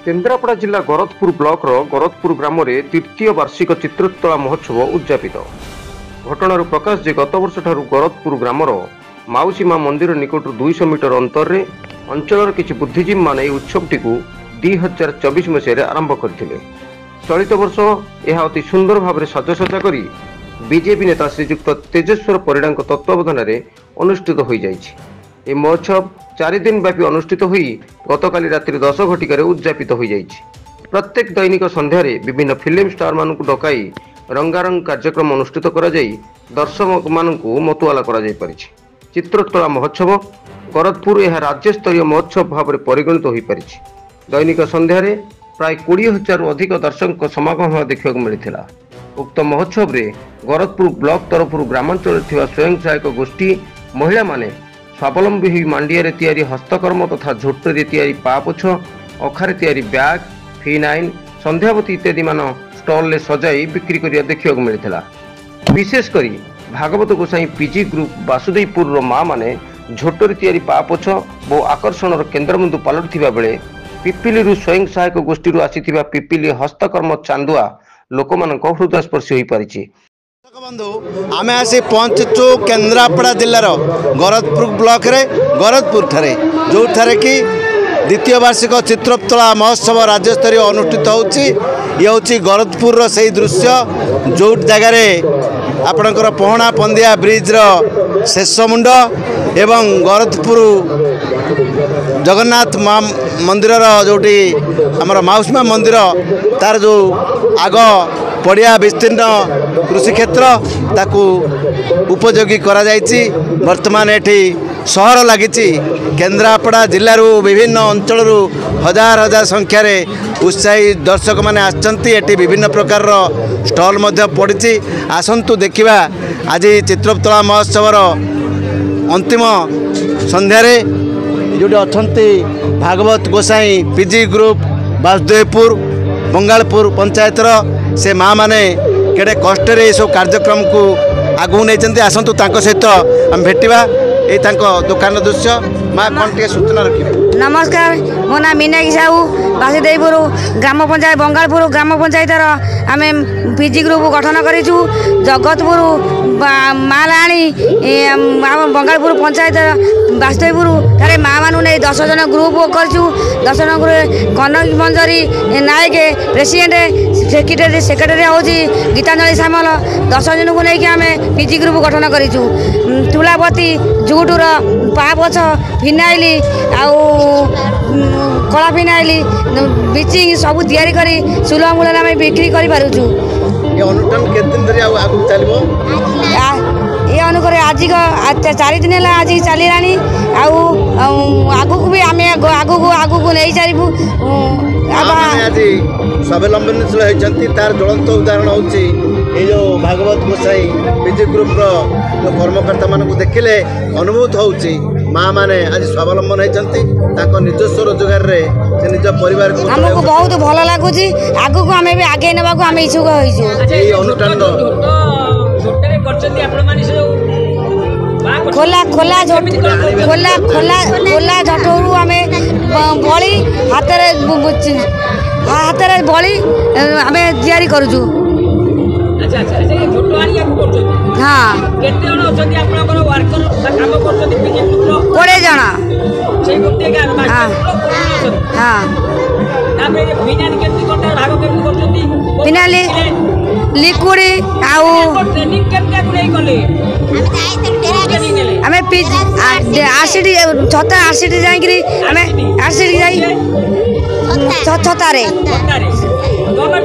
केन्द्रापड़ा जिला गरदपुर ब्लॉक गरदपुर ग्राम में तृतीय वार्षिक चित्रोत्तोला महोत्सव उद्यापित। घटनार प्रकाश जे गत वर्ष ठारू गरदपुर ग्रामर माउसी मां मंदिर निकट 200 मीटर अंतर में अंचल किसी बुद्धिजीवी माने उत्सवटी 2024 मसीह आरंभ करथिले। चलित वर्ष यह अति सुंदर भाव सजासजा कर बीजेपी नेता श्रीजुक्त तेजेश्वर परिडा तत्वावधान में अनुष्ठित हो जाइछि। यह महोत्सव 4 दिन व्यापी अनुष्ठित हुई गतकाली रात्रि 10 घटिकार उद्यापित हो जाइछि। प्रत्येक दैनिक संध्यार विभिन्न फिल्म स्टार मानक डकाई रंगारंग कार्यक्रम अनुष्ठित करा जाई दर्शक मानकु मतुआला करा जाई परिछि। चित्रोत्तोला महोत्सव गरदपुर यह राज्य स्तरीय महोत्सव भाव में परिगणित हो पारिछि। दैनिक संध्यार प्राय 20,000 अधिक दर्शक समागम देखा मिलता। उक्त महोत्सव में गरदपुर ब्लॉक तरफ ग्रामांचल स्वयं सहायक गोष्ठी महिला माने स्वावलंबी हुई मांडिया तैयारी हस्तकर्म तथा झोटरे तैयारी पापोछ अखारे तैयारी बैग फिनाइन संध्यावती इत्यादि मान स्टॉल सजाई बिक्री करिया देखा मिलता। विशेषकर भागवत गोसाई पीजी ग्रुप वासुदेवपुर माँ माने झोटरे तैयारी पापोछ बहु आकर्षण केन्द्रबिंदु पलटुवा बेले पिपिली स्वयं सहायक गोष्ठी आसीथिबा पिपिली हस्तकर्म चांदुआ लोक हृदयस्पर्शी हो पारिछि। बंधु आमे आसी पहुंचु केन्द्रापड़ा जिलार गरदपुर ब्लॉक रे गरदपुर ठारे जो ठारे कि द्वितीय वार्षिक चित्रोत्तोला महोत्सव राज्य स्तरीय अनुष्ठित होउछि। ये होछि गरदपुर से दृश्य जो जगार आपणकर पहणा पंदिया ब्रिज रो शेष मुंड एवं गरदपुर जगन्नाथ मां मंदिर जोटी आमर माउसी मां मंदिर तार जो आग पड़िया विस्तीर्ण कृषि क्षेत्र ताकू उपयोगी करा जायछि। वर्तमान एठी सहर लगी केन्द्रापड़ा जिलूर विभिन्न अंचल हजार हजार संख्यार उत्साही दर्शक मैंने आसछन्ति। विभिन्न प्रकार स्टॉल पड़ी आसतु देखा आज चित्रोत्तोला महोत्सवर अंतिम संध्यार जो अच्छा भागवत गोसाई पीजी ग्रुप वासुदेवपुर बंगालपुर पंचायतर से माँ मैंने केड़े कष्ट सब कार्यक्रम को आगू नहीं आसतु सहित आम भेटा ये दुकान दृश्य माँ कौन टे सूचना रखिए। नमस्कार मो ना मीनाक्षी साहू वासुदेवपुर ग्राम पंचायत बंगालपुर ग्राम पंचायतर आम पीजी ग्रुप गठन करूँ। जगतपुर मालाणी बंगालपुर पंचायत वासुदेवपुर ठारे माँ मानू नहीं 10 जन ग्रुप करूँ। 10 जन ग्रुप कनक मंजरी नायक प्रेसिडेंट सेक्रेटरी हूँ गीतांजलि सामल 10 जन को लेकिन आम पीजी ग्रुप गठन करूँ। तुलापति जुटुर पापोछ फिनाइल आउ कला फिनाइल ब्लीचिंग सब तैयारी करी सुलभ मूल्य आम बिक्री करूँ। ये अनुष्ठान केते दिन धरि आगु चलिबो? ये अनुकर आज 4 दिन है आज चलानी आगू को भी आम आगू को नहीं चलू। आज स्वावलंबनशील होती तार ज्वलंत उदाहरण होची जो भागवत गोसाई पीजी ग्रुप जो कर्मकर्ता मानक देखिले अनुभूत होची माँ माने आज स्वावलंबन होती निजस्व रोजगार रे से निज परिवार को हमको बहुत भल लगुच। आगू को आम भी आगे ना आम इच्छुक अनुष्ठान खोला खोला खोला खोला खोला झटू आम बड़ी हाथ बड़ी आम तैयारी करूँ। हाँ 20 जन। हाँ फिनाइल लिक्विड आम आसिड छता आसिड जाकि आम आसिड छतारे गवर्नमेंट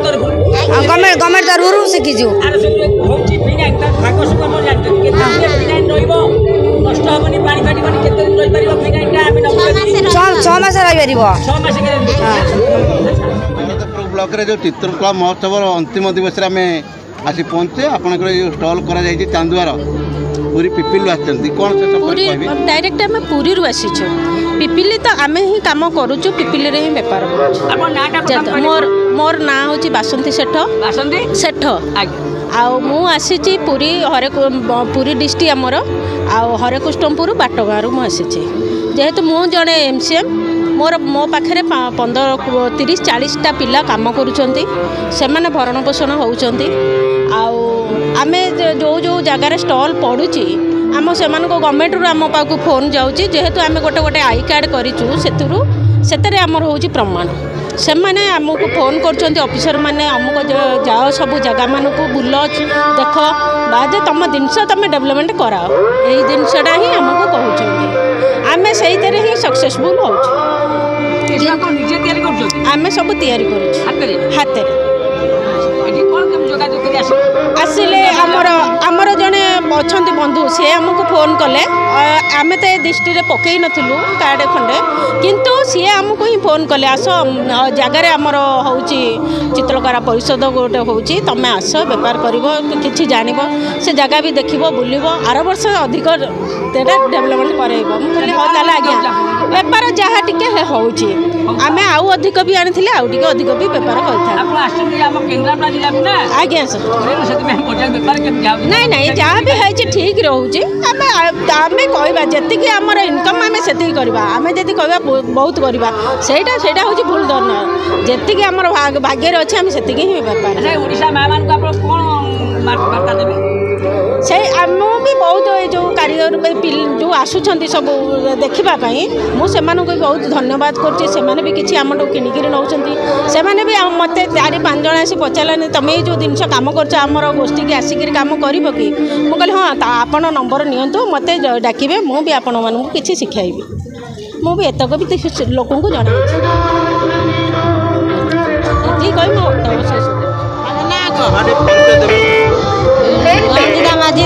तरफ शिखीचु। 6 मास रही ब्लॉक रे जो चित्रोत्तोला महोत्सव अंतिम दिवस आम आसी पहुँचे आपंकर जो स्टॉल करा चांदुआर पूरी पिपिल आसती कौन से सब डायरेक्ट आम पूरी आसीचु पिपिली तो आम ही कम करुचु पिपिली रे ही बेपार करुचु। मोर ना हूँ बासंती सेठ आउ मु आसी पुरी पुरी डिस्ट्रिक्ट आमर आउ हरेकृष्णपुर बाटगाँव मु आसी जेहेतु मु जड़े एमसीएम मो पाखे 15-30-40टा पिला काम करुँच से भरण पोषण होती आमे जो जो जगार स्टल पड़ुची आम से गवर्नमेंट रू आम पाक फोन जाऊँगी जेहेतु आम गोटे गोटे आई कार्ड करूँ से आमर हूँ प्रमाण से मैंने आमको फोन कर ऑफिसर मैंने अमुक जाओ सब जगह मान को बुल देख बाजे तुम जिनस तुम डेवलपमेंट कराओ यही जिनसटा ही आमको कहते आम से ही सक्सेसफुल हो आम सब तैयारी हाथ आसिले आमर जड़े अच्छा बंधु सी आमको फोन कले आम तो दृष्टि पकई नु कार्ड खंडे किंतु सी आमको ही फोन कले आस जगार आमर हूँ चित्रकला परिषद गोटे हूँ तुम आस बेपार कर कि जान से जगह भी देख बुल आर वर्ष अधिक डेवलपमेंट कर आज्ञा बेपार जहाँ टी हूँ आम आउ अधिक भी आनी आउ अधिक भी बेपार कर आज्ञा सर नहीं नहीं जहाँ भी है ठीक रोचे आम कहवा जी आम इनकम आम से करवा आम जी कह बहुत करवा से हूँ भूल धरना जी आम भाग्य अच्छे आम से ही बेपार से आम भी बहुत जो कारीगर जो आसुँच सब देखापी मुझे बहुत धन्यवाद कर भी किसी आम किणिक नौ से भी मत 4-5 जन आसी पचारे तुम जो जिन कम कर गोष्ठी की आसिक कम कर कि मुझे हाँ आप नंबर नियंतु मत डाकिबे मु भी आपण मानू किसी शिखाइबी मु भी एतक भी लोक जन माझी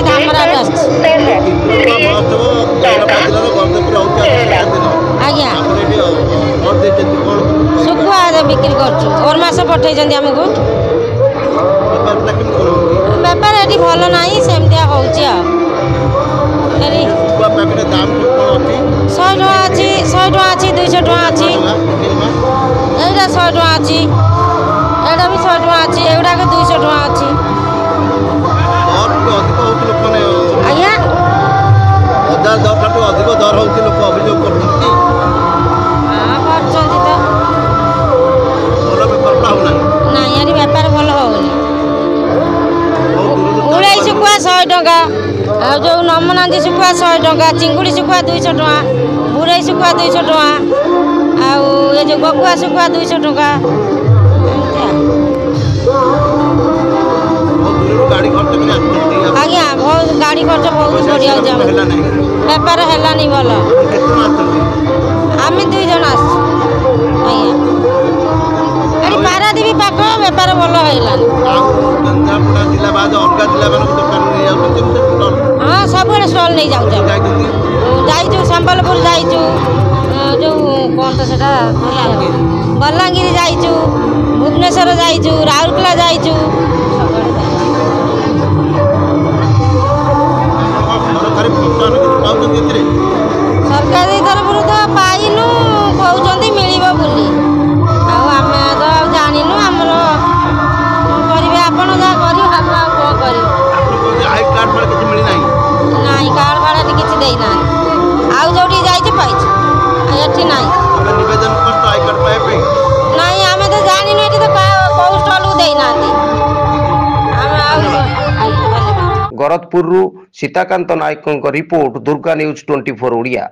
आज्ञा शुखुआ बिक्री कर मस पठे आमको बेपार ये भल ना सेमतिया हो 100 टका अच्छी 100 टका अच्छी 200 टका अच्छी एटा 100 टका अच्छी एटा भी 100 टका अच्छी एगुड़ा 200 टका अच्छी आज्ञा अधिक दर होती लोक अभियोग कर बेपार भल होनी उड़ाई शुखुआ 100 टका जो नमनांदी शुखुआ 100 टका चिंगुड़ी शुखुआ 200 टका बुराई शुखुआ 200 टका ये जो बकुआ शुखुआ 200 टका आज्ञा बहुत गाड़ी खर्च बहुत बढ़िया बेपार है भल आम 2 जन आज्ञा पारादीप पाख बेपार भल हाँ सब स्टल नहीं जाऊ संबलपुर जाइचु जो कौन तो सेटा बलांगीर जाइचु भुवनेश्वर जाइचु राउरकेला जाइचु सरकारी तरफ तो पाइनु कहते मिल बोली आम तो जानू आमर करेंगे आप नहीं कार्ड फाड़ किसी देना आउ जो जाइए पाई ना नहीं आम तो जानू ये तो कौ स्टल देना गरजपुर सीताकांत नायक रिपोर्ट दुर्गा न्यूज 24 ओडिया।